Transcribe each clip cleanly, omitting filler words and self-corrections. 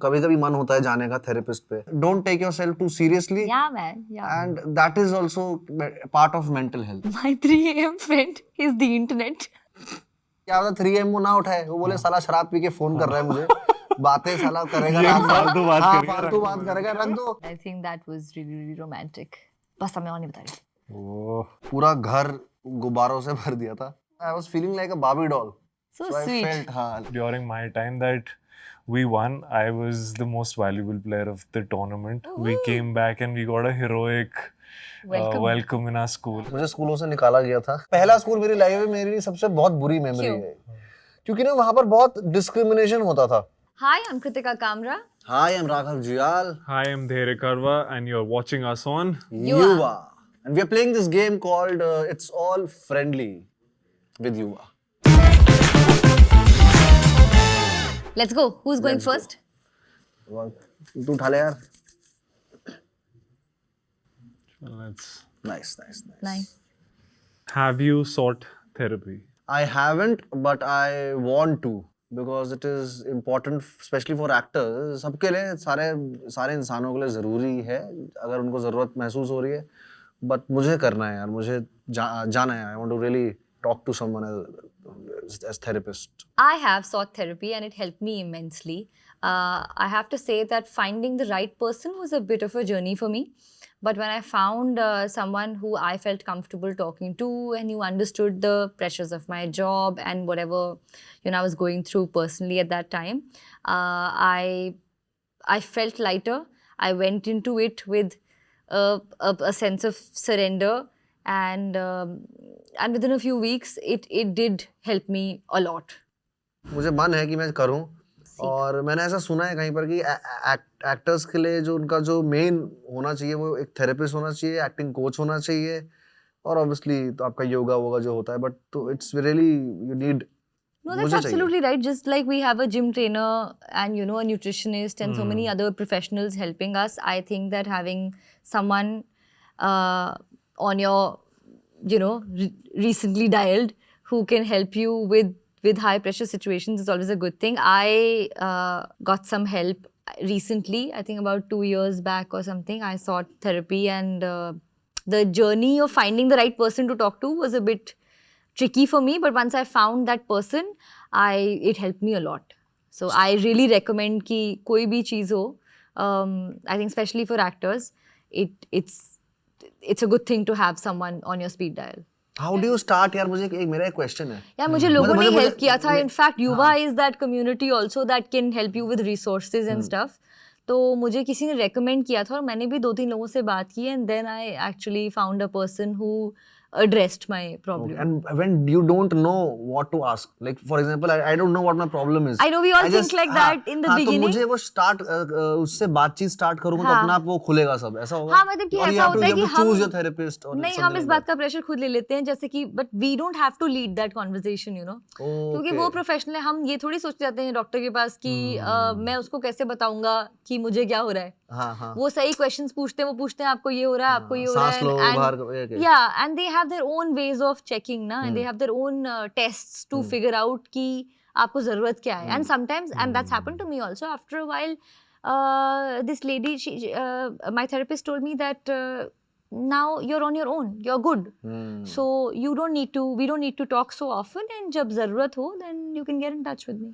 कभी कभी मन होता है जाने का थेरेपिस्ट पे. Don't take yourself too seriously. Yeah, man. Yeah. And that is also part of mental health. My 3 a.m. friend is the internet. क्या पता 3 AM वो ना उठाए, वो बोले साला शराब पी के फोन कर रहा है मुझे, बातें साला करेगा रात भर, फालतू बात करेगा, रख दो. I think that was really, really romantic. बस हमें और नहीं बता रही. पूरा घर गुब्बारों से भर दिया था. I was feeling like a Barbie doll. So I sweet. felt, हाँ. During my time that we won, I was the most valuable player of the tournament. We came back and we got a heroic welcome in our school. मुझे स्कूलों से निकाला गया था. पहला school मेरी life में मेरी सबसे बहुत बुरी मेमोरी है, क्योंकि ना वहाँ पर बहुत डिस्क्रिमिनेशन होता था. Hi, I'm Kritika Kamra. Hi, I'm Raghav Juyal. Hi, I'm Dhere Karwa and you're watching us on Yuva. And we are playing this game called It's All Friendly with Yuva. Let's go. Who's going first? तू उठा ले यार. Let's. Nice. Nice. Have you sought therapy? I haven't, but I want to, because it is important, especially for actors. सबके लिए, सारे इंसानों के लिए ज़रूरी है, अगर उनको ज़रूरत महसूस हो रही है. But मुझे करना है यार, मुझे जाना है. I want to really talk to someone as therapist. I have sought therapy and it helped me immensely. I have to say that finding the right person was a bit of a journey for me. But when I found someone who I felt comfortable talking to and who understood the pressures of my job and whatever I was going through personally at that time, I felt lighter. I went into it with a sense of surrender, and within a few weeks, it did help me a lot. मुझे मन है कि मैं करूं. और मैंने ऐसा सुना है कहीं पर कि एक्टर्स के लिए जो उनका जो मेन होना चाहिए वो एक थेरेपिस्ट होना चाहिए, एक्टिंग कोच होना चाहिए, और ऑब्वियसली तो आपका योगा वोगा जो होता है, बट तो it's really you need. No, that's absolutely right. Just like we have a gym trainer and a nutritionist and so many other professionals helping us, I think that having someone on your recently dialed who can help you with high pressure situations is always a good thing. I got some help recently, I think about 2 years back or something. I sought therapy, and the journey of finding the right person to talk to was a bit tricky for me, but once I found that person, it helped me a lot. So I really recommend कि कोई भी चीज़ हो, I think especially for actors, it's a good thing to have someone on your speed dial. How do you start यार? मुझे मेरा एक question है. यार मुझे लोगों ने हेल्प किया था. In fact, Yuva is that community also that can help you with resources and stuff. तो मुझे किसी ने recommend किया था और मैंने भी 2-3 लोगों से बात की, and then I actually found a person who addressed my problem. Okay. And when you don't know what to ask, like for example, I don't know what my problem is. I know we all think like that in the beginning. तो मुझे वो start उससे बातचीत start करूँगा तो अपने आप वो खुलेगा सब, ऐसा होगा. हाँ, मतलब कि ऐसा होता है कि हम choose your therapist or नहीं, हम इस बात का प्रेशर खुद ले लेते हैं, जैसे कि but we don't have to lead that conversation, क्योंकि वो प्रोफेशनल है. हम ये थोड़ी सोच जाते हैं डॉक्टर के पास कि मैं उसको कैसे बताऊंगा कि मुझे क्या हो रहा है. वो सही क्वेश्चंस पूछते हैं आपको ये हो रहा है, आपको ये हो रहा है, and they have their own ways of checking ना, and they have their own tests to figure out कि आपको जरूरत क्या है. And sometimes, and that's happened to me also, after a while this lady, my therapist told me that now you're on your own, you're good, so we don't need to talk so often, and जब जरूरत हो then you can get in touch with me.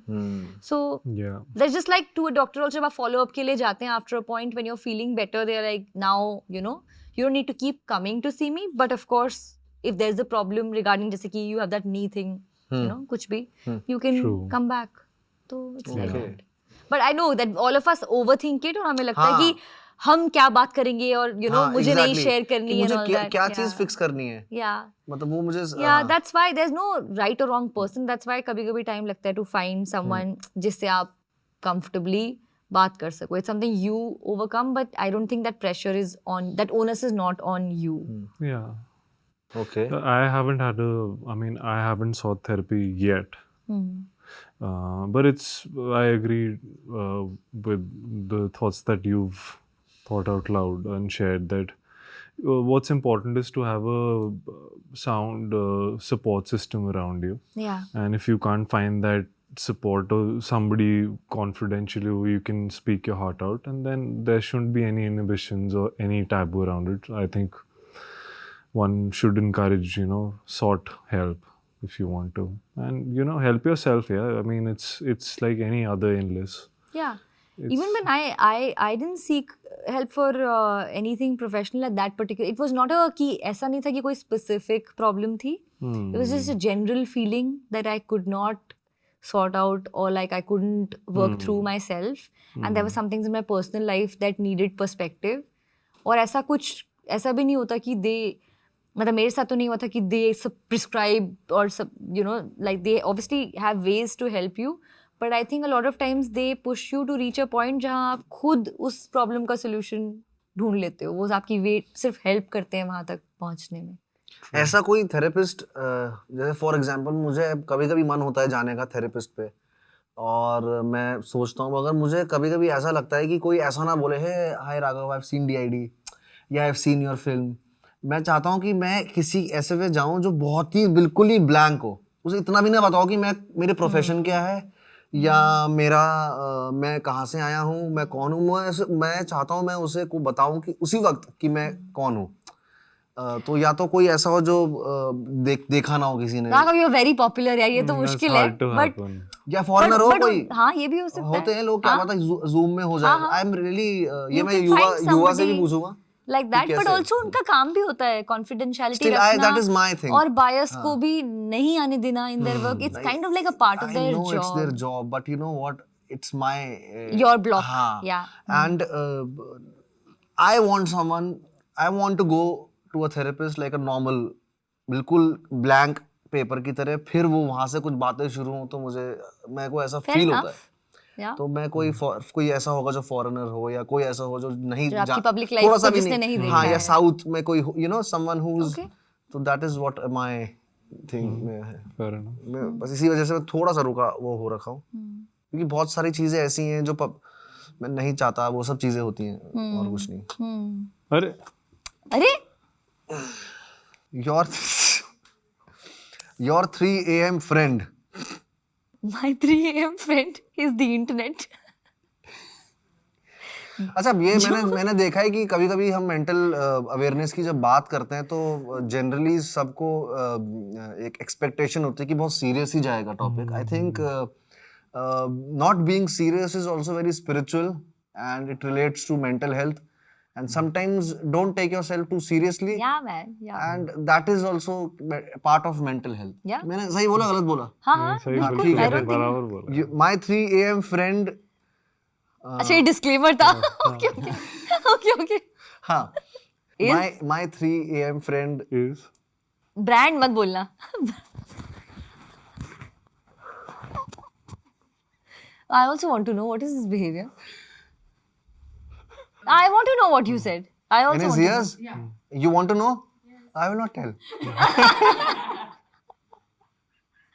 So yeah, that's just like to a doctor also. जब आप follow up के लिए जाते हैं, after a point when you're feeling better, they're like, now you don't need to keep coming to see me, but of course if there's a problem regarding जैसे कि you have that knee thing, कुछ भी, you can come back. तो it's like that. But I know that all of us overthink it, और हमें लगता है कि हम क्या बात करेंगे और मुझे नहीं शेयर करनी है, मुझे क्या चीज फिक्स करनी है. मतलब वो मुझे that's why there's no right or wrong person. That's why कभी-कभी टाइम लगता है to find someone जिससे आप comfortably बात कर सको. It's something you overcome, but I don't think that pressure is on, that onus is not on you. Yeah. Okay. I haven't sought therapy yet. But I agree with the thoughts that you've thought out loud and shared, that what's important is to have a sound support system around you. Yeah. And if you can't find that support or somebody confidentially who you can speak your heart out, and then there shouldn't be any inhibitions or any taboo around it. I think one should encourage, sought help if you want to, and help yourself. Yeah, I mean it's like any other illness. Yeah. Even when I didn't seek help for anything professional at that particular, it was not a कि ऐसा नहीं था कि कोई specific problem थी. It was just a general feeling that I could not sort out, or like I couldn't work through myself, and there were some things in my personal life that needed perspective. और ऐसा भी नहीं होता कि मतलब मेरे साथ तो नहीं हुआ था कि they prescribe or like they obviously have ways to help you. But I think a lot of times they push you to reach a point जहाँ आप खुद उस प्रॉब्लम का सोल्यूशन ढूंढ लेते हो. वो आपकी वेट सिर्फ हेल्प करते हैं वहाँ तक पहुँचने में. ऐसा कोई थेरेपिस्ट, जैसे फॉर एग्जांपल मुझे कभी कभी मन होता है जाने का थेरेपिस्ट पे, और मैं सोचता हूँ अगर मुझे कभी कभी ऐसा लगता है कि कोई ऐसा ना बोले hey hi Raghav I have seen DID या I have seen your film, मैं चाहता हूँ कि मैं किसी ऐसे पे जाऊँ जो बहुत ही बिल्कुल ही ब्लैंक हो, उसे इतना भी ना बताओ कि मेरे प्रोफेशन क्या है या मैं कहाँ से आया हूँ, मैं कौन हूँ. मैं चाहता हूँ मैं उसे को बताऊँ कि उसी वक्त कि मैं कौन हूँ. तो या तो कोई ऐसा हो जो देखा ना हो किसी ने. Raghav you are very popular यार, ये तो मुश्किल है. बट या फॉरेनर हो कोई. हाँ ये भी हो सकता है. होते हैं लोग, क्या पता जूम में हो जाए. आई एम रियली, ये मैं युवा से भी पूछूंगा like that, but also उनका काम भी होता है confidentiality Still, रखना, that is my thing. और bias को भी नहीं आने देना in their work. It's kind of like a part of their job. I know it's their job, but you know what? It's my your block. Yeah. And I want to go to a therapist like a normal, बिल्कुल blank paper की तरह. फिर वो वहाँ से कुछ बातें शुरू हो तो मेरे को ऐसा फील होता है. तो मैं कोई ऐसा होगा जो फॉरेनर हो, या कोई ऐसा हो जो नहीं थोड़ा सा भी नहीं देखा. हाँ, या साउथ में कोई someone who's, तो that is what my thing में है. मैं बस इसी वजह से मैं थोड़ा सा हो रखा हूँ, क्योंकि बहुत सारी चीजें ऐसी हैं जो मैं नहीं चाहता वो सब चीजें होती हैं, और कुछ नहीं. अरे your 3 AM friend. My 3 AM friend is the internet. अच्छा, ये मैंने देखा है कि कभी-कभी हम मेंटल अवेयरनेस की जब बात करते हैं तो जनरली सबको एक एक्सपेक्टेशन होती है कि बहुत सीरियस ही जाएगा topic. I think not being serious is also very spiritual and it relates to mental health. And sometimes don't take yourself too seriously. Yeah, man. Yeah. And that is also part of mental health. Yeah. मैंने सही बोला गलत बोला? हाँ ठीक है, बराबर बोला. My 3 AM friend. अच्छा ये disclaimer था. Okay. हाँ. My 3 AM friend is. Brand मत बोलना. I also want to know what is his behavior. I want to know what you said. I also in his ears? Yeah. You want to know? Yes. I will not tell.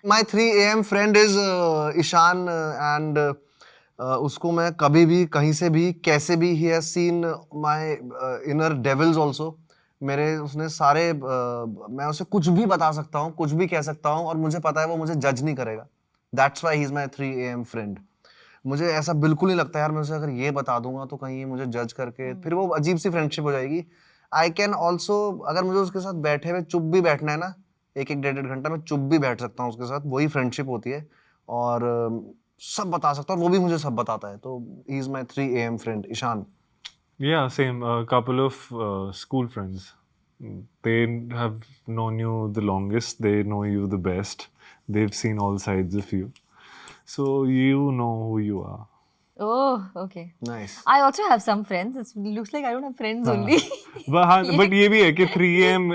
My 3 AM friend is Ishan, and उसको मैं कभी भी कहीं से भी कैसे भी he has seen my inner devils also. उसने सारे मैं उसे कुछ भी बता सकता हूँ, कुछ भी कह सकता हूँ, और मुझे पता है वो मुझे जज नहीं करेगा. That's why he is my 3 AM friend. मुझे ऐसा बिल्कुल नहीं लगता यार मैं उसे अगर ये बता दूंगा तो कहीं ये मुझे जज करके फिर वो अजीब सी फ्रेंडशिप हो जाएगी. आई कैन ऑल्सो, अगर मुझे उसके साथ बैठे हुए चुप भी बैठना है ना, 1-1 घंटा मैं चुप भी बैठ सकता हूँ उसके साथ, वही फ्रेंडशिप होती है, और सब बता सकता हूँ, वो भी मुझे सब बताता है. तो he is my 3 AM friend Ishaan. Yeah, same. A couple of school friends. They have known you the longest. They know you the best. They've seen all sides of you. So you know who you are. Oh, okay. Nice. I also have some friends. It looks like I don't have friends only. but ये भी है कि 3 AM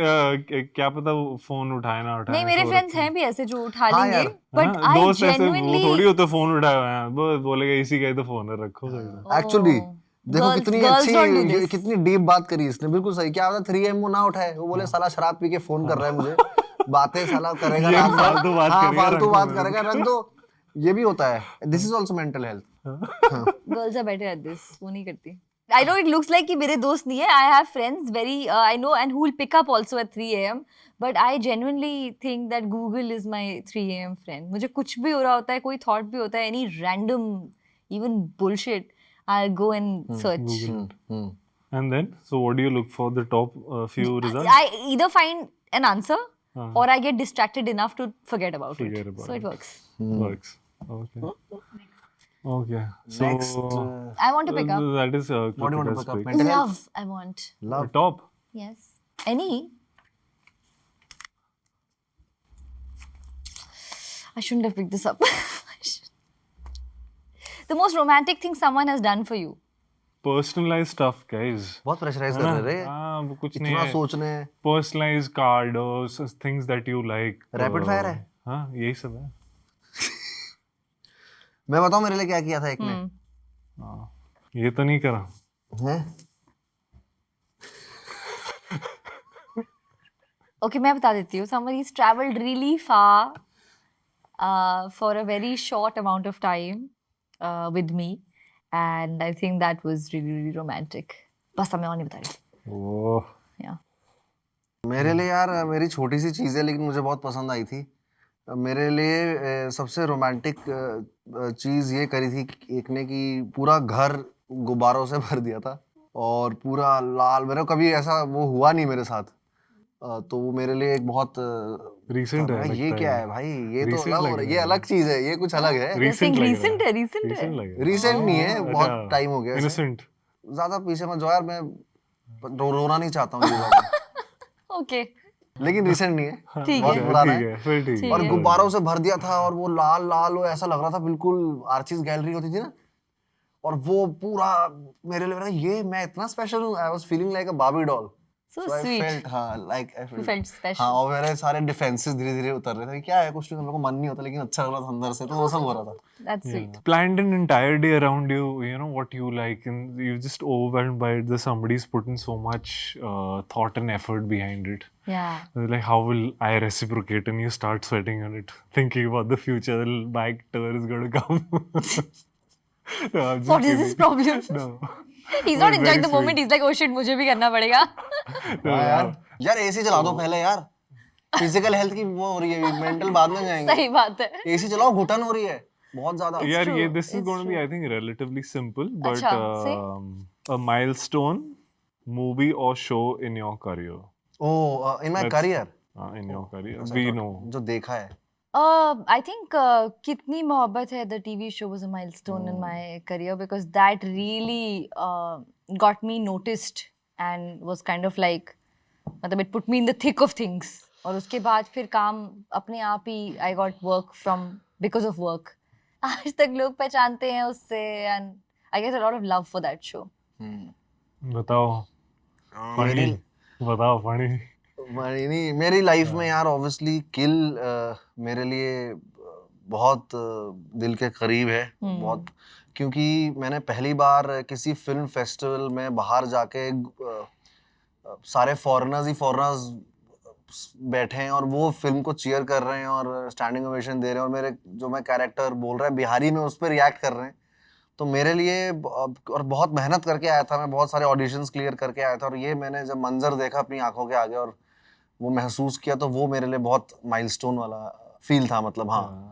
क्या पता वो phone उठाए ना उठाए. नहीं, मेरे फ्रेंड्स हैं भी ऐसे जो उठा लेंगे. But I genuinely वो थोड़ी होते फोन उठाए हुए हैं, बोलेगा इसी का ही तो फोन है, रखो. Actually देखो कितनी अच्छी कितनी डीप बात करी इसने. बिल्कुल सही. क्या होता 3 AM वो ना उठाए, वो बोले साला शराब पी के फोन कर रहा है मुझे, बातें साला करेगा, फालतू बात करेगा, रख दो. ये भी होता है. This is also mental health. Girls are better at this. वो नहीं करती. I know it looks like कि मेरे दोस्त नहीं है. I have friends very I know and who will pick up also at 3 a.m. But I genuinely think that Google is my 3 a.m. friend. मुझे कुछ भी हो रहा होता है, कोई thought भी होता है, any random even bullshit, I'll go and search. Google. And then, so what do you look for the top few results? I either find an answer or I get distracted enough to forget about it. So it works. Works. Okay. Okay. So Next, I want to pick up. that is what do you want to pick up? Kritika Mental health? Love, I want. Love. top. Yes. Any? I shouldn't have picked this up. The most romantic thing someone has done for you. Personalized stuff, guys. बहुत pressurise कर रहे हैं. हाँ, वो कुछ नहीं इतना है. सोचने हैं. Personalized card or things that you like. Rapid fire है. हाँ, यही सब है. मैं बताऊं मेरे लिए क्या किया था एक ने. हाँ, ये तो नहीं करा. हैं? Okay, मैं बता देती हूँ. Somebody's traveled really far for a very short amount of time with me, and I think that was really, really romantic. बस मैं और नहीं बता रही. ओह. Yeah. मेरे लिए यार मेरी छोटी सी चीज़ है लेकिन मुझे बहुत पसंद आई थी. मेरे लिए सबसे रोमांटिक चीज़ ये करी थी एक ने कि पूरा घर गुब्बारों से भर दिया था और पूरा लाल. मेरे को कभी ऐसा वो हुआ नहीं मेरे साथ. तो वो मेरे लिए एक बहुत Recent है. ये लगता क्या है. है भाई. ये तो Recent अलग लग हो रहा है. रहा ये है. अलग चीज़ है. ये कुछ अलग है. Recent लग रहा recent है. Recent है. Recent लग रहा है. रिसेंट नहीं है. अच्छा. बहुत टाइम हो गया. Innocent. ज़्यादा पीछे मत जाओ यार. मैं रोना नहीं चाहता हूँ ये बात. Okay. लेकिन रिसेंट नहीं है. ठीक बहुत है. पुराना ठीक है. है. फिर ठीक है. और गुब्बारों से भर दिया था और वो लाल लाल वो ऐसा लग रहा था बिल्कुल आर्चिस गैलरी होती थी ना. और वो पूरा मेरे लिए लगा ये मैं इतना स्पेशल हूँ. I was feeling like a Barbie doll. So So I sweet. felt, हाँ, like I You felt special. हाँ, और मेरे सारे डिफेंसेस धीरे-धीरे उतर रहे थे. क्या है कुछ तो मेरे को मन नहीं होता लेकिन अच्छा लग रहा था अंदर से. तो वो सब हो रहा था. That's sweet. Planned an entire day around you, you know what you like, and you're just overwhelmed by it. That somebody's putting so much thought and effort behind it. Yeah. Like, how will I reciprocate? And you start sweating on it, thinking about the future. The bike tour is going to come. No, I'm just What is this kidding. problem? No. He's not Very enjoying the sweet. moment. He's like, oh shit, मुझे भी करना पड़ेगा. हाँ यार AC चला दो पहले यार. फिजिकल हेल्थ की वो हो रही है. मेंटल बाद में जाएंगे. सही बात है. एसी चलाओ. घुटन हो रही है बहुत ज्यादा. Yeah, true. this is It's going to be, true. I think, relatively simple, but Acha, say. a milestone movie or show in your career. Oh, in my That's- career. In your career, अच्छा, we तो know. जो देखा है. I think कितनी मोहब्बत है the TV show was a milestone in my career because that really got me noticed and was kind of like मतलब it put me in the thick of things. और उसके बाद फिर काम अपने आप ही I got work from because of work. आज तक लोग पहचानते हैं उससे and I get a lot of love for that show. बताओ. मेरी बताओ funny. नहीं मेरी लाइफ में यार ऑब्वियसली किल मेरे लिए बहुत दिल के करीब है. बहुत क्योंकि मैंने पहली बार किसी फिल्म फेस्टिवल में बाहर जाके सारे फॉरेनर्स बैठे हैं और वो फिल्म को चीयर कर रहे हैं और स्टैंडिंग ओवेशन दे रहे हैं और मेरे जो मैं कैरेक्टर बोल रहा है बिहारी में उस पर रिएक्ट कर रहे हैं. तो मेरे लिए और बहुत मेहनत करके आया था. मैं बहुत सारे ऑडिशंस क्लियर करके आया था और ये मैंने जब मंजर देखा अपनी आंखों के आगे और वो महसूस किया तो वो मेरे लिए बहुत माइलस्टोन वाला फील था. मतलब हाँ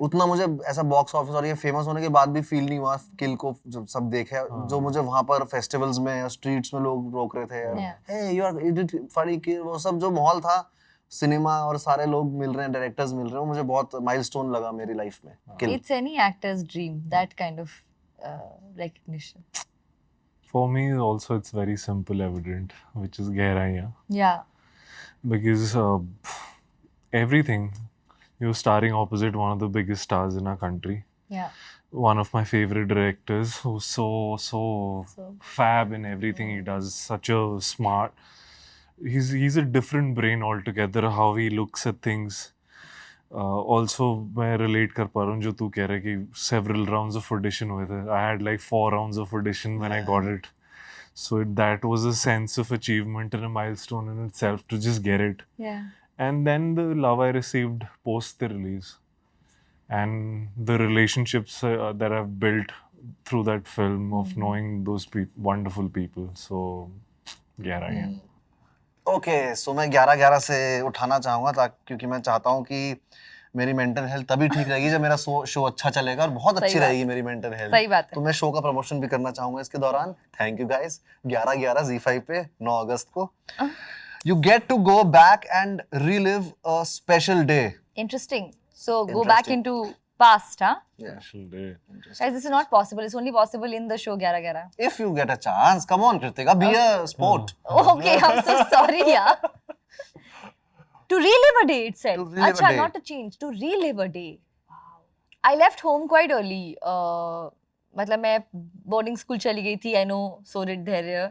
उतना मुझे ऐसा बॉक्स ऑफिस और ये फेमस होने के बाद भी फील नहीं हुआ किल को जब सब देखे. जो मुझे वहां पर फेस्टिवल्स में या स्ट्रीट्स में लोग रोक रहे थे हे यू आर इट फनी किल. वो सब जो माहौल था सिनेमा और सारे लोग मिल रहे हैं डायरेक्टर्स मिल रहे हैं वो मुझे बहुत माइलस्टोन लगा मेरी लाइफ में. किल It's any actor's dream that kind of recognition. For me also it's very simple evident, which is Gehraiyan. Yeah. Because everything, you're starring opposite one of the biggest stars in our country. Yeah. One of my favorite directors who's so fab in everything he does. Such a smart. He's a different brain altogether. How he looks at things. Also, मैं relate कर पा रहा हूँ जो तू कह रहा है कि several rounds of audition हुए थे. I had like 4 rounds of audition when I got it. So that was a sense of achievement and a milestone in itself to just get it. Yeah. And then the love I received post the release and the relationships that I've built through that film of knowing those wonderful people. So 11 yeah. Okay so मैं 11-11 से उठाना चाहूँगा क्योंकि मैं चाहता हूँ कि मेरी मेंटल हेल्थ तभी ठीक रहेगी जब मेरा शो अच्छा चलेगा और बहुत अच्छी रहेगी मेरी मेंटल हेल्थ। सही बात है। तो मैं शो का प्रमोशन भी करना चाहूँगा इसके दौरान। Thank you guys. 11-11 ZEE5 पे 9 अगस्त को you get to go back and relive a special day. Interesting. So go back into past, huh? Special day. Guys, this is not possible. It's only possible in the show 11-11. If you get a chance, come on Kritika, be a sport. Okay, I'm so sorry, yeah. To relive a day itself. To relive a Acha, day. not to change. To relive a day. Wow. I left home quite early. मतलब मैं boarding school चली गई थी. I know, so did Dhairya.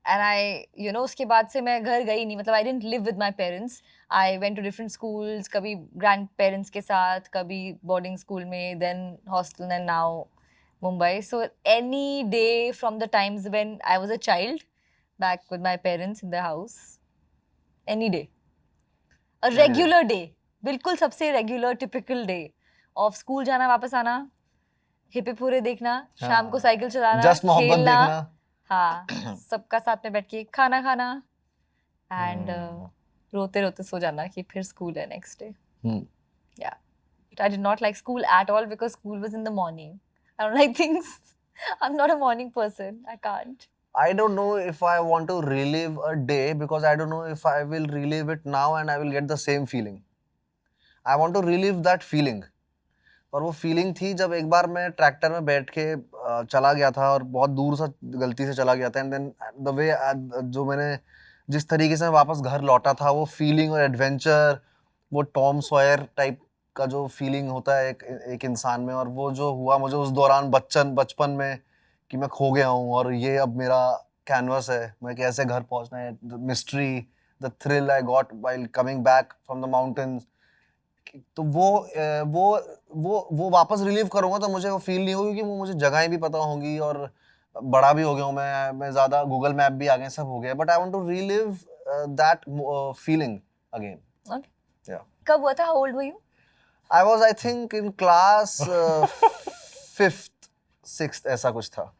And I, you know, उसके बाद से मैं घर गई नहीं. मतलब I didn't live with my parents. I went to different schools. कभी grandparents के साथ, कभी boarding school में, then hostel, and now Mumbai. So any day from the times when I was a child, back with my parents in the house, any day. A regular day. बिल्कुल सबसे regular, typical day. Of school जाना, वापस आना, hippie पूरे देखना, शाम को cycle चलाना, Just मोहब्बत देखना। हाँ, सबका साथ में बैठ के खाना खाना and रोते रोते सो जाना कि फिर स्कूल है next day. Yeah. But I did not like school at all because school was in the morning. I don't like things. I'm not a morning person. I can't. I don't know if I want to relive a day because I don't know if I will relive it now and I will get the same feeling. I want to relive that feeling. और वो feeling थी जब एक बार मैं tractor में बैठ के चला गया था और बहुत दूर से गलती से चला गया था एंड देन द वे जो मैंने जिस तरीके से मैं वापस घर लौटा था वो फीलिंग और एडवेंचर, वो टॉम सॉयर टाइप का जो फीलिंग होता है एक इंसान में, और वो जो हुआ मुझे उस दौरान बचपन में कि मैं खो गया हूँ और ये अब मेरा कैनवस है, मैं कैसे घर पहुँचना है, the mystery, the thrill I got while coming back from the mountains. तो वो वापस रिलीव करूंगा तो मुझे वो फील नहीं होगी क्योंकि मुझे जगहें भी पता होंगी और बड़ा भी हो गया हूँ मैं ज़्यादा, गूगल मैप भी आ गए, सब हो गया, but I want to relive that feeling again. Okay. Yeah. कब हुआ था? How old were you? I was I think in class 5th 6th ऐसा कुछ था।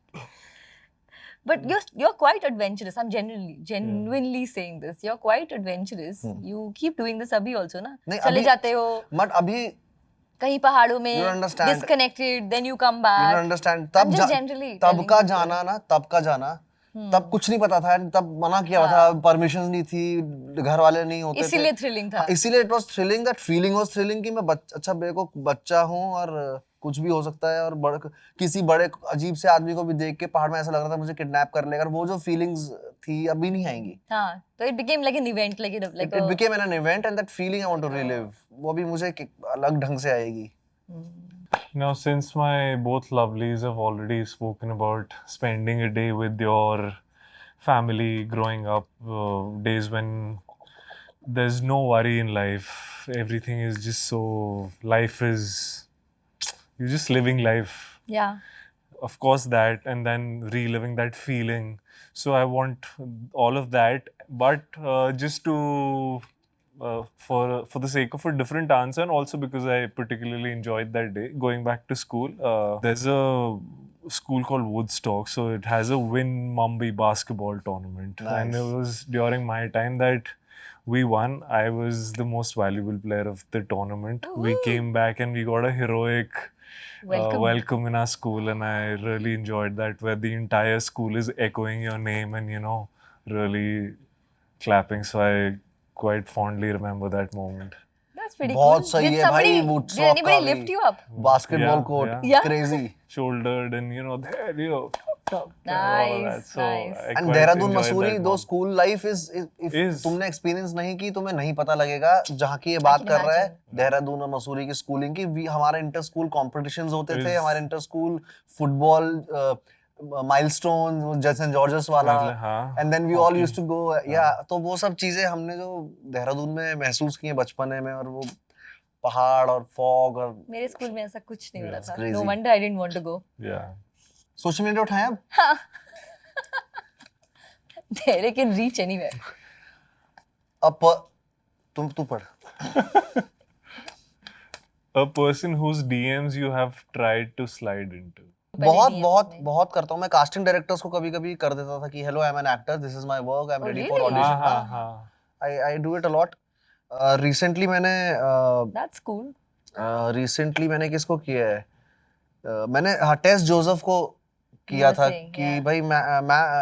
But you're quite adventurous. I'm genuinely saying this. You're quite adventurous. You keep doing this अभी also ना? नहीं, चले अभी- जाते हो बट अभी कहीं पहाड़ों में, You don't understand. disconnected, then you come you back. don't understand, I'm just generally तब telling का people. जाना ना, तब का जाना, तब कुछ नहीं पता था, तब मना किया हुआ था, परमिशन नहीं थी, घर वाले नहीं होते थे, इसीलिए थ्रिलिंग था। इसीलिए it was thrilling, that feeling was thrilling कि मैं अच्छा मेरे को बच्चा हूँ और कुछ भी हो सकता है, और किसी बड़े अजीब से आदमी को भी देख के पहाड़ में ऐसा लग रहा था मुझे किडनैप कर लेगा, वो जो फीलिंग्स थी अभी नहीं आएंगी। हाँ, तो it became like an event, like it became an event and that feeling I want to relive, वो भी मुझे अलग ढंग से आएगी। Now, since my both lovelies have already spoken about spending a day with your family growing up, days when there's no worry in life, everything is just so, you're just living life. Yeah. Of course that, and then reliving that feeling. So I want all of that, but just to for the sake of a different answer, and also because I particularly enjoyed that day going back to school. There's a school called Woodstock, so it has a Win Mumbai basketball tournament. Nice. And it was during my time that we won. I was the most valuable player of the tournament. We came back and we got a heroic welcome in our school, and I really enjoyed that, where the entire school is echoing your name and, you know, really clapping. So I quite fondly remember that moment. That's pretty बहुत cool. सही Did है भाई, somebody, Woodstock did anybody का lift भी। you up? Basketball Yeah, court, yeah. crazy। Shouldered and, you know, there, you know, all that. Nice, So nice. I And quite Dehradun enjoyed Mussoorie, that दो moment. School life is तुमने experience नहीं की तुम्हें नहीं पता लगेगा। जहाँ की ये बात can कर रहा है imagine. देहरादून और मसूरी की स्कूलिंग की, हमारे इंटर स्कूल कॉम्पिटिशंस होते थे, Is- हमारे इंटर स्कूल फुटबॉल माइलस्टोन जैसे जॉर्जस वाला, हाँ, and then we all hockey. Used to go, या तो वो सब चीजें हमने जो देहरादून में महसूस की हैं बचपन में, और वो पहाड़ और फॉग और मेरे स्कूल में ऐसा कुछ नहीं हो रहा था. crazy. No wonder I didn't want to go. Yeah. Social media उठाए अब। They can reach anywhere. अब तू पढ़। A person whose DMs you have tried to slide into. बहुत DMs बहुत में। बहुत करता हूँ मैं. कास्टिंग डायरेक्टर्स को कभी कभी कर देता था कि hello I am an actor, this is my work, I am Oh, ready for really? Audition. हाँ हाँ. I do it a lot. Recently मैंने That's cool. रिसेंटली मैंने किसको किया है? मैंने टेस जोसेफ को किया था Nursing, कि yeah. भाई मैं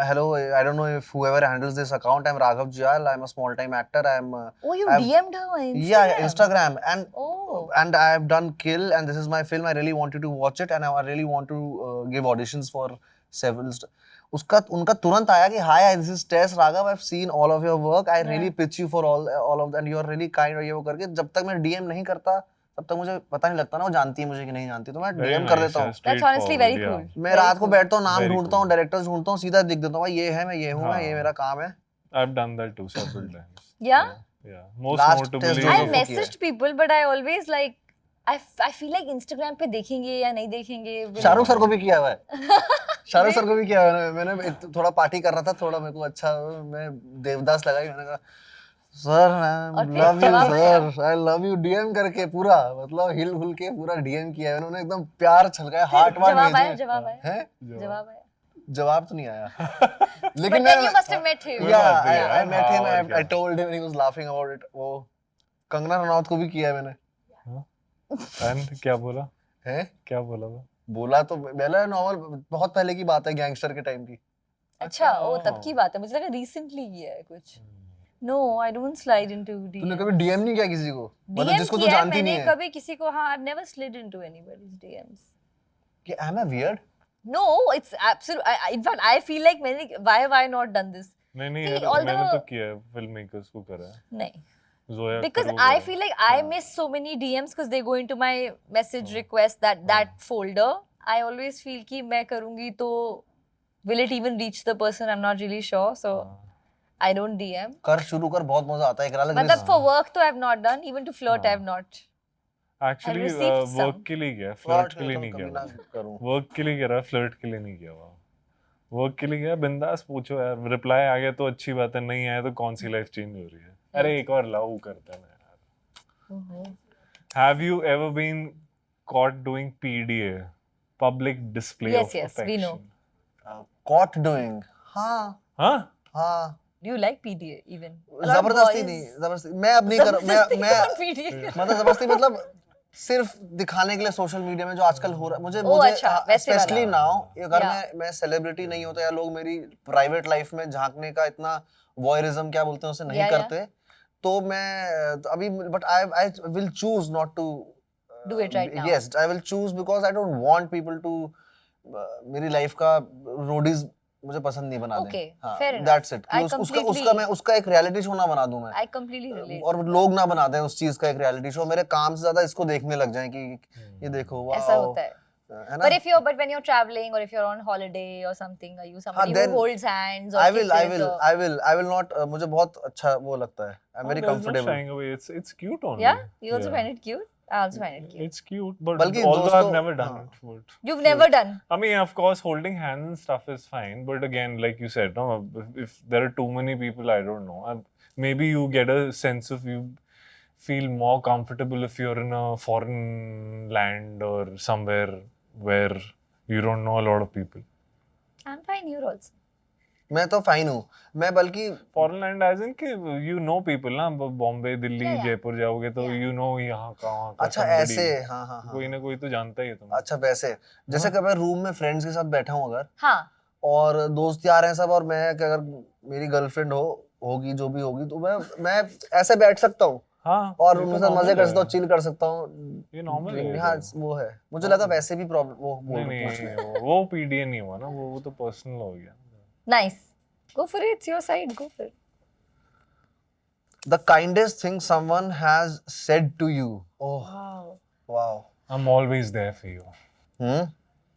hello, I don't know if whoever handles this account, I'm Raghav Jyal, I'm a small time actor, Oh, you I've- DM'd her on Instagram? yeah, Instagram, Oh. and I have done Kill, and this is my film, I really want you to watch it, and I really want to give auditions for several उसका उनका तुरंत आया कि hi, this is Tess Raghav, I've seen all of your work, I really pitch you for all of that, and you are really kind, और ये वो करके जब तक मैं DM नहीं करता तब तक मुझे पता नहीं लगता ना वो जानती है मुझे कि नहीं जानती, तो मैं Very DM कर nice, देता हूँ. That's honestly very cool. मैं Very रात को cool. बैठता हूँ, नाम Very ढूंढता हूँ, cool. डायरेक्टर्स ढूंढता हूँ, सीधा लिख देता हूँ भाई ये है, मैं ये हूँ, मैं ये हाँ. मेरा काम है. I've done that too several times. Yeah? Yeah. Most Last notably. test I Joseph को किया messaged people, but I always like, I feel like Instagram पे देखेंगे या नहीं देखेंगे. शाहरुख सर को भी किया हुआ है. शाहरुख सर को भी किया हुआ है. मैंने थोड़ा पार्टी कर रहा था, थोड़ा मेरे को अच्छा, मैं देवदास लगाई, मैंने कहा सर और फिर लव यू जवाब आया? Sir, I love you, DM करके पूरा मतलब हिल हुल के पूरा डीएम किया है उन्होंने, एकदम प्यार छलकाया, हार्ट वार्ट जवाब आया, भेजे. जवाब आया, हैं? जवाब आया. जवाब तो नहीं आया. But लेकिन then you must have met him. कोई yeah, बात नहीं I है, met him, हाँ, और क्या. I told him, he was laughing about it. वो कंगना रनौत को भी किया है मैंने. And क्या बोला? हैं? क्या बोला वो? बोला तो पहले नॉर्मल, बहुत पहले की बात है, गैंगस्टर के टाइम की. अच्छा, ओ तब की बात है. मुझे लगा recently किया है कुछ. No, I don't slide into DMs. तूने कभी डीएम नहीं किया किसी को, मतलब DM जिसको तू किया है जानती नहीं मैंने है? कभी किसी को. हाँ, I've never slid into anybody's DMs. कि am I weird? No, it's absolute. In fact, I feel like why have I not done this? नहीं नहीं See, यार, although- मैंने तो किया है, filmmakers को करा है. नहीं. Zoya Because Kharoja. I feel like I miss so many DMs because they go into my message request, that folder. I always feel कि मैं करूँगी तो will it even reach the person? I'm not really sure, so I don't DM. कर शुरू कर, बहुत मजा आता है. एक अलग मतलब for work तो I've not done. Even to flirt I've not. Actually, received some. work के लिए किया, flirt के लिए नहीं कभी किया. ना करूं. वर्क के लिए करा, फ्लर्ट के लिए नहीं किया हुआ. वर्क के लिए गया, बिंदास पूछो यार, रिप्लाई आ गया तो अच्छी बात है, नहीं आया तो कौन सी लाइफ चेंज हो रही है. अरे एक और लाओ करते हैं यार. Have you ever been caught doing PDA, public display Yes, of yes, we affection? know. Caught doing. हाँ हाँ? हाँ. Do you like PDA even? A lot of जबरदस्ती boys- नहीं, जबरदस्ती मैं अब नहीं कर, जबरदस्ती मैं कौन PDA मतलब जबरदस्ती मतलब सिर्फ दिखाने के लिए सोशल मीडिया में जो आजकल हो रहा है, मुझे अच्छा, वैसे वाला। स्पेशली नाउ, अगर Yeah. मैं सेलिब्रिटी नहीं होता या लोग मेरी प्राइवेट लाइफ में झांकने का इतना वॉयरिज्म क्या बोलते हैं उसे नहीं Yeah, yeah. करते, तो मैं अभी but I will choose not to Do it right now. Yes, I will choose because I don't want people to मेरी लाइफ का रोडीज मुझे पसंद नहीं बना Okay, दें. हाँ, fair enough. that's it. I उसका completely- मैं उसका एक रियलिटी शो ना बना दूं मैं, I completely relate. और लोग ना बना दें उस चीज का एक रियलिटी शो, मेरे काम से ज्यादा इसको देखने लग जाएं कि ये देखो ऐसा वाओ, होता है. है ना. But when you're traveling or if you're on holiday or something, are you somebody then who holds hands or I will kisses or- I will not. मुझे बहुत अच्छा वो लगता है. I'm very There's no comfortable. shying away. It's cute only. Yeah, you also Yeah. find it cute. I also find it cute. It's cute, but बल्कि although I've दोस्तों- never done हाँ. it. But You've never done. I mean, of course, holding hands and stuff is fine. But again, like you said, no, if there are too many people, I don't know. Maybe you get a sense of you feel more comfortable if you're in a foreign land or somewhere where you don't know a lot of people. I'm fine. You're also. मैं तो fine हूँ. मैं बल्कि Foreign land as in कि you know people ना, Bombay, Delhi, Yeah, yeah. Jaipur जाओगे तो Yeah. you know यहाँ कहाँ का अच्छा somebody. ऐसे, हाँ हाँ हाँ. कोई ना कोई तो जानता ही है तुम्हें. अच्छा वैसे, जैसे कभी रूम में फ्रेंड्स के साथ बैठा हूँ अगर, हाँ. और दोस्त यार हैं सब, और मैं अगर मेरी गर्लफ्रेंड होगी जो भी होगी, तो मैं ऐसे बैठ सकता हूँ हाँ, और ये तो उनके साथ मजे normal कर सकता हूँ, है. चिल कर सकता हूँ. ये normal है. हाँ वो है. मुझे लगा वैसे भी प्रॉब्लम वो नहीं पूछ नहीं, वो PDA नहीं हुआ ना, वो तो पर्सनल हो गया. Nice. Go for it. It's your side. Go for it. The kindest thing someone has said to you. Oh Wow. wow. I'm always there for you.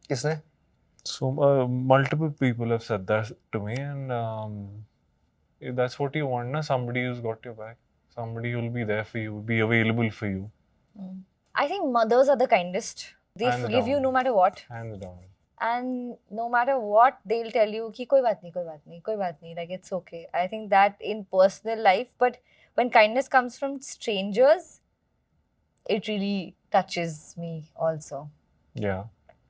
किसने? So multiple people have said that to me, and that's what you want, na? Somebody who's got your back, somebody who'll be there for you, be available for you, I think mothers are the kindest. They Hands forgive you down. no matter what. hands down. And no matter what, they'll tell you कि कोई बात नहीं, कोई बात नहीं, कोई बात नहीं. Like it's okay. I think that in personal life, but when kindness comes from strangers, it really touches me also. Yeah.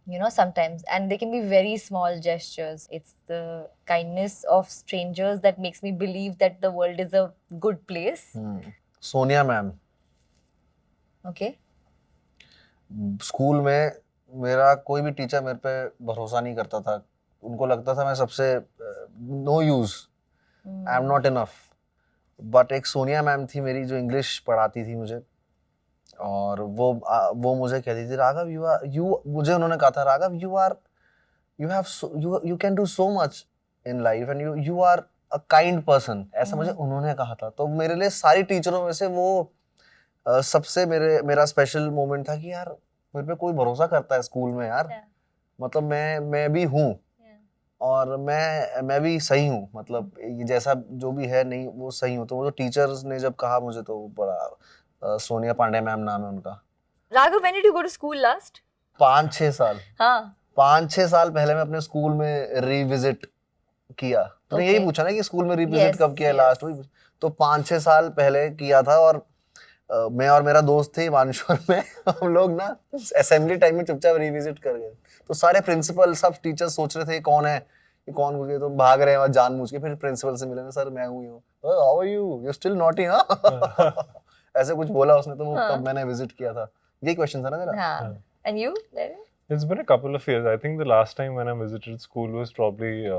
You know, sometimes, and they can be very small gestures. It's the kindness of strangers that makes me believe that the world is a good place. Sonia ma'am Okay. School में मेरा कोई भी teacher मेरे पे भरोसा नहीं करता था, उनको लगता था मैं सबसे no use, I am not enough. But एक सोनिया मैम थी मेरी जो इंग्लिश पढ़ाती थी मुझे, और वो मुझे कहती थी राघव मुझे उन्होंने कहा था Raghav you can do so much in life and you are a kind person, ऐसा मुझे उन्होंने कहा था। तो मेरे लिए सारी टीचरों में से वो सबसे मेरा स्पेशल मोमेंट था कि यार मेरे पे कोई भरोसा करता है स्कूल में यार। मतलब मैं भी हूँ और मैं भी सही हूँ, मतलब ये जैसा जो भी है नहीं वो सही हूँ। तो वो जो टीचर्स ने जब कहा मुझे, तो बड़ा सोनिया पांडे मैम नाम है उनका। Raghav, when did you go to school last? 5-6 साल, हाँ. 5-6 साल पहले मैं अपने स्कूल में रिविजिट किया। तुमने यही पूछा ना कि स्कूल में रिविजिट कब किया लास्ट? तो 5-6 साल पहले किया था। और मैं और मेरा दोस्त थे हिमांशुर में, हम लोग ना असेंबली टाइम में चुपचाप रिविजिट कर गए। तो सारे प्रिंसिपल सब टीचर्स सोच रहे थे कौन है ये, कौन हो गए, तो भाग रहे हैं और जानबूझ के। फिर प्रिंसिपल से मिले, सर मैं हूँ, how are you still naughty, हाँ ऐसे कुछ बोला उसने। तो वो तब मैंने विजिट किया था। यही क्वेश्चन था ना तेरा? हाँ. And you? It's been a couple of years. I think the last time when I visited school was probably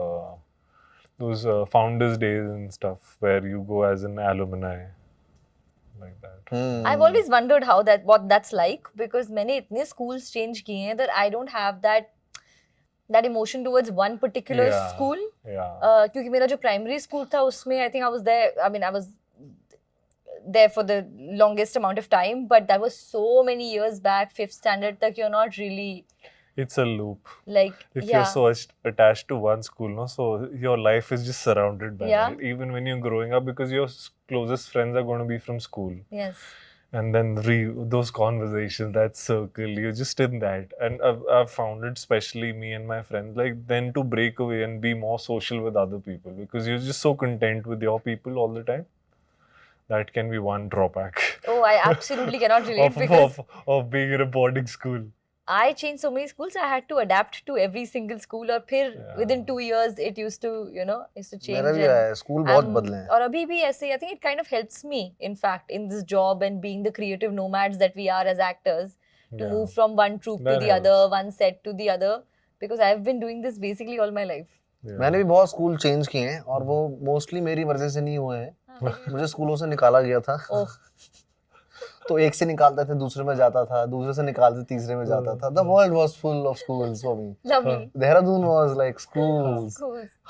those founders days and stuff where you go as an alumni, like that. I've always wondered what that's like, because मैंने इतने schools change किए हैं that I don't have that emotion towards one particular school. Yeah. क्योंकि मेरा जो primary school था उसमें I think I was there. I mean I was there for the longest amount of time, but that was so many years back. 5th standard तक you're not really. It's a loop. Like if you're so attached to one school, no, so your life is just surrounded by it, even when you're growing up, because your closest friends are going to be from school. Yes. And then those conversations, that circle, you're just in that. And I've found it, especially me and my friends, like then to break away and be more social with other people, because you're just so content with your people all the time. That can be one drawback. Oh, I absolutely cannot relate because of being in a boarding school. I changed so many schools. I had to adapt to every single school. और फिर within 2 years it used to change. मेरा भी है, school बहुत बदले हैं। और अभी भी ऐसे, I think it kind of helps me in fact in this job and being the creative nomads that we are as actors, to move from one troupe to the other, one set to the other, because I've been doing this basically all my life. मैंने भी बहुत school change किए हैं और वो mostly मेरी मर्जी से नहीं हुए हैं। मुझे स्कूलों से निकाला गया था। तो एक से निकालते थे, दूसरे में जाता था, दूसरे से निकालते तीसरे में जाता था। The world was full of schools for me. Lovely. Dehradun was like schools.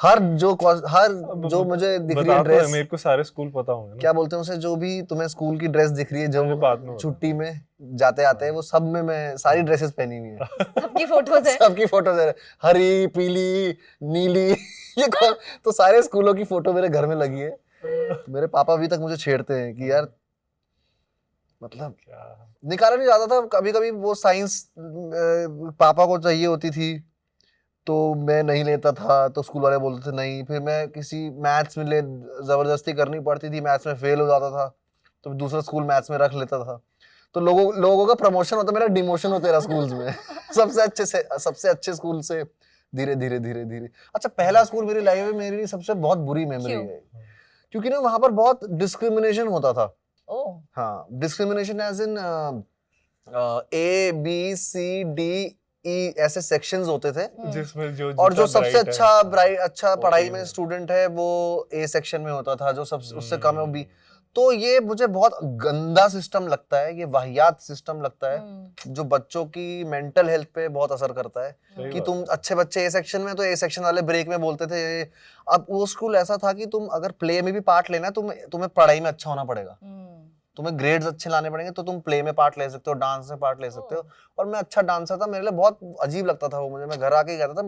हर जो मुझे दिख रही है ड्रेस, मेरे को सारे स्कूल पता होंगे ना। क्या बोलते हैं उसे, जो भी तुम्हें स्कूल की ड्रेस दिख रही है, जो छुट्टी में जाते आते हैं, वो सब में मैं सारी ड्रेसेस पहनी हुई है। सबकी फोटोज है, सबकी फोटोज है, हरी, पीली, नीली, ये तो सारे स्कूलों की फोटो मेरे घर में लगी है। मेरे पापा अभी तक मुझे छेड़ते हैं कि यार, मतलब निकाला नहीं जाता था। कभी कभी वो साइंस पापा को चाहिए होती थी तो मैं नहीं लेता था, तो स्कूल वाले बोलते थे नहीं। फिर मैं किसी मैथ्स में जबरदस्ती करनी पड़ती थी, मैथ्स में फेल हो जाता था तो दूसरा स्कूल मैथ्स में रख लेता था। तो लोगों का प्रमोशन होता, मेरा डिमोशन होता रहा स्कूल्स में। सबसे अच्छे स्कूल से धीरे धीरे। अच्छा, पहला स्कूल मेरी लाइफ में मेरी सबसे बहुत बुरी मेमोरी है, क्योंकि ना वहां पर बहुत डिस्क्रिमिनेशन होता था। हाँ, discrimination as in A B C D E ऐसे सेक्शंस होते थे, जिसमें और जो सबसे अच्छा पढ़ाई में स्टूडेंट है वो A सेक्शन में होता था, जो सबसे उससे कम है वो B। तो ये मुझे बहुत गंदा सिस्टम लगता है, ये वाहियात सिस्टम लगता है, जो बच्चों की मेंटल हेल्थ पे बहुत असर करता है। कि तुम अच्छे बच्चे A सेक्शन में, तो A सेक्शन वाले ब्रेक में बोलते थे। अब वो स्कूल ऐसा था कि तुम अगर प्ले में भी पार्ट लेना है, तुम्हें पढ़ाई में अच्छा होना पड़ेगा, तुम्हें ग्रेड्स अच्छे लाने पड़ेंगे, तो तुम प्ले में पार्ट ले सकते हो, डांस में पार्ट ले सकते हो। और मैं अच्छा डांसर था, मेरे लिए बहुत अजीब लगता था वो मुझे। मैं घर आके कहता था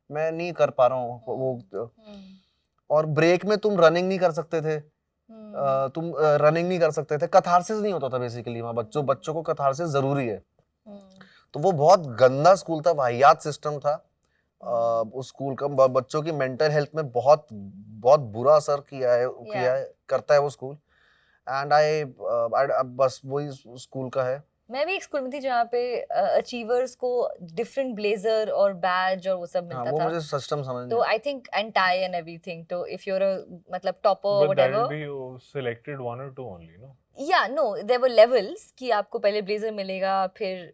मैं नहीं कर पा रहा हूँ वो। और ब्रेक में तुम रनिंग नहीं कर सकते थे, कैथारसिस नहीं होता था बेसिकली वहाँ। बच्चों को कैथारसिस जरूरी है। तो वो बहुत गंदा स्कूल था, वाहियात सिस्टम था उस स्कूल का। बच्चों की मेंटल हेल्थ में बहुत बहुत बुरा असर करता है वो स्कूल। एंड आई बस वही स्कूल का है. मैं भी एक स्कूल में थी जहाँ पे अचीवर्स को डिफरेंट ब्लेजर और बैज और वो सब हाँ, मिलता वो था. मुझे सिस्टम समझ तो नहीं. I think and tie and everything. तो इफ यू आर मतलब topper But that whatever. will be selected one or two only, no? या नो देयर वर लेवल्स कि आपको पहले ब्लेजर मिलेगा, फिर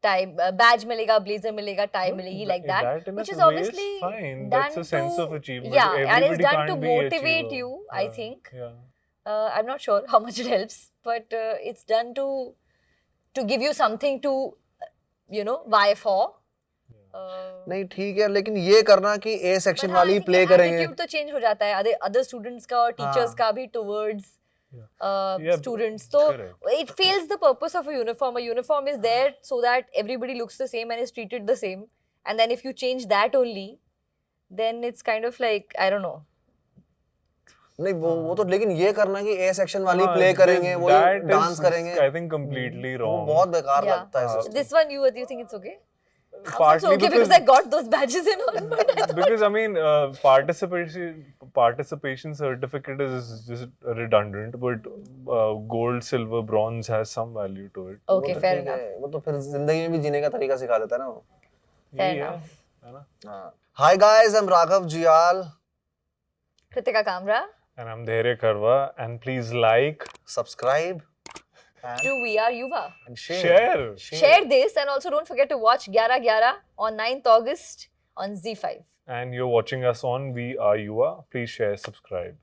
टाई बैज मिलेगा, ब्लेजर मिलेगा, टाई No, मिलेगी, that- like that, that in a which is way is obviously fine. That's a done sense to of achievement. yeah, and it's Everybody done to can't be motivate achiever. you, I Yeah, think. yeah. I'm not sure how much it helps, but it's done to give you something to you know vie for. नहीं ठीक है, लेकिन ये करना कि A section but हाँ, I वाली think play the करेंगे. attitude तो चेंज हो जाता है अदर स्टूडेंट्स का और टीचर्स हाँ. का भी towards Yeah, students. So correct. it fails the purpose of a uniform. A uniform is there so that everybody looks the same and is treated the same. And then if you change that only, then it's kind of like, I don't know. नहीं वो तो, लेकिन ये करना कि A section वाली हाँ, play करेंगे, वही that डांस is, करेंगे, I think completely वो wrong. बहुत बेकार Yeah. लगता है system. This one, do you think it's okay? I'm also Partly okay because I got those badges and all. But I thought, because I mean participation certificate is just redundant, but gold, silver, bronze has some value to it. वो okay, तो fair ठीक enough. है, वो तो फिर जिंदगी में भी जीने का तरीका सिखा देता है ना वो. Fair Yeah, enough. है ना? हाँ. Hi guys, I'm Raghav Jial. Kritika Kamra. And I'm Dheerya Karwa, and please like, Subscribe To We Are Yuva. and share. Share this and also don't forget to watch 11-11 on 9th August on Z5. And you're watching us on We Are Yuva. Please share, subscribe.